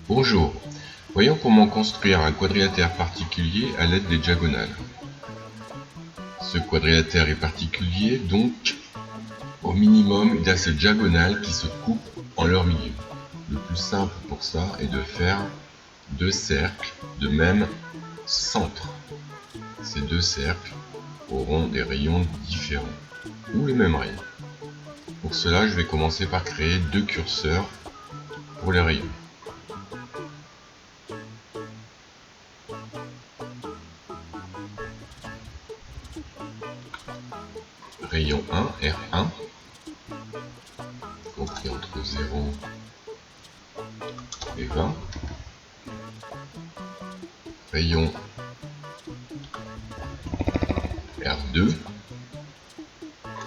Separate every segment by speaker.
Speaker 1: Bonjour, voyons comment construire un quadrilatère particulier à l'aide des diagonales. Ce quadrilatère est particulier, donc au minimum il a ces diagonales qui se coupent en leur milieu. Le plus simple pour ça est de faire deux cercles de même centre. Ces deux cercles auront des rayons différents, ou les mêmes rayons. Pour cela, je vais commencer par créer deux curseurs pour les rayons. Rayon 1, R1, compris entre 0 et 20. Rayon R2,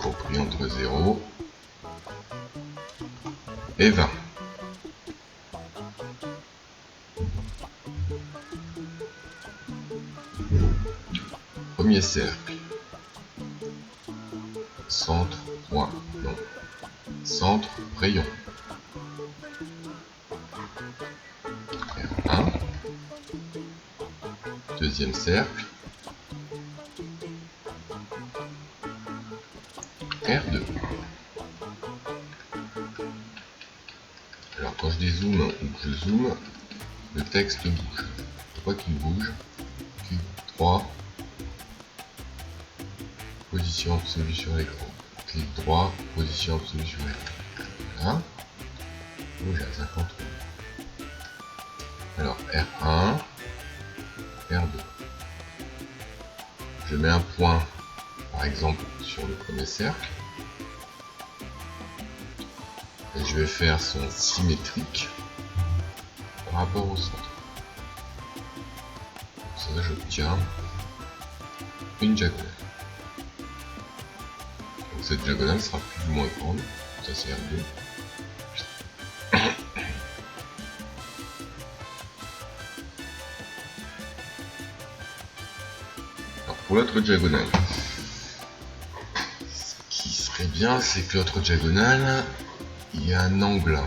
Speaker 1: compris entre 0 et 20. Premier cercle. Centre, point, non. Centre, rayon. R1. Deuxième cercle. R2. Alors quand je dézoome ou que je zoome, le texte bouge. Pourquoi qu'il bouge? Q3. Position absolue sur l'écran. Clic droit, position absolue sur l'écran. Voilà. Oh, j'ai 50. Alors R1, R2. Je mets un point, par exemple, sur le premier cercle. Et je vais faire son symétrique par rapport au centre. Pour ça, j'obtiens une diagonale. Donc cette diagonale sera plus ou moins grande. Ça, c'est R2. Alors pour l'autre diagonale, ce qui serait bien, c'est que l'autre diagonale, il y a un angle.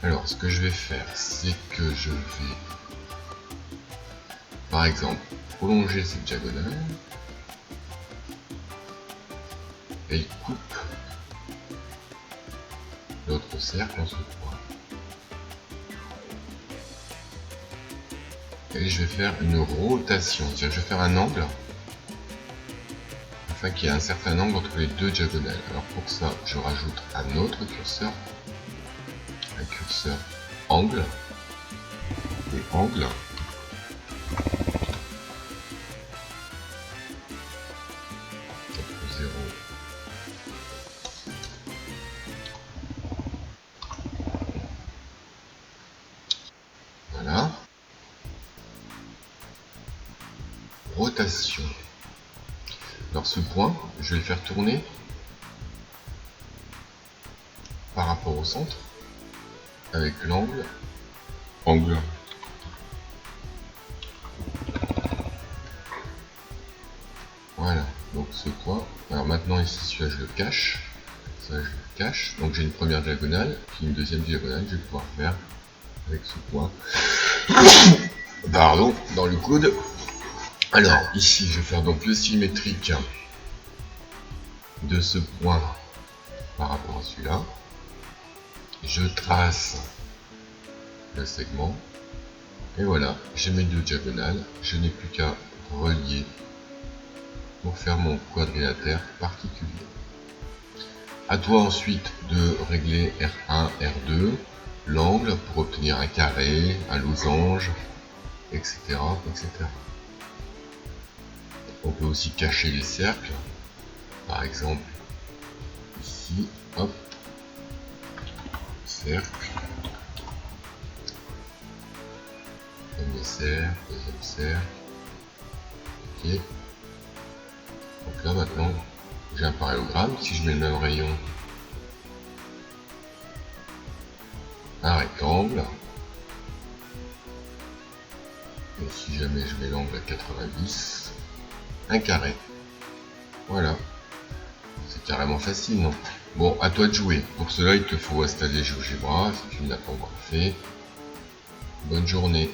Speaker 1: Alors ce que je vais faire, c'est que je vais, par exemple, prolonger cette diagonale. Elle coupe l'autre cercle en ce point. Et je vais faire une rotation, c'est-à-dire je vais faire un angle afin qu'il y ait un certain angle entre les deux diagonales. Alors pour ça, je rajoute un autre curseur, un curseur angle, et angle. Entre 0 voilà. Rotation. Alors ce point, je vais le faire tourner par rapport au centre avec l'angle angle. Voilà, donc ce point. Alors maintenant ici, celui-là je le cache. Ça je le cache. Donc j'ai une première diagonale, puis une deuxième diagonale. Je vais pouvoir faire avec ce point. Pardon, dans le coude. Alors ici, je vais faire donc le symétrique de ce point par rapport à celui-là. Je trace le segment. Et voilà, j'ai mes deux diagonales. Je n'ai plus qu'à relier pour faire mon quadrilatère particulier. À toi ensuite de régler R1, R2, l'angle pour obtenir un carré, un losange, etc., etc. On peut aussi cacher les cercles, par exemple ici, hop, cercle, premier cercle, deuxième cercle, ok. Donc là maintenant j'ai un parallélogramme. Si je mets le même rayon, un rectangle, et si jamais je mets l'angle à 90, un carré. Voilà, c'est carrément facile, non? Bon, à toi de jouer. Pour cela, il te faut installer GeoGebra si tu ne l'as pas encore fait. Bonne journée.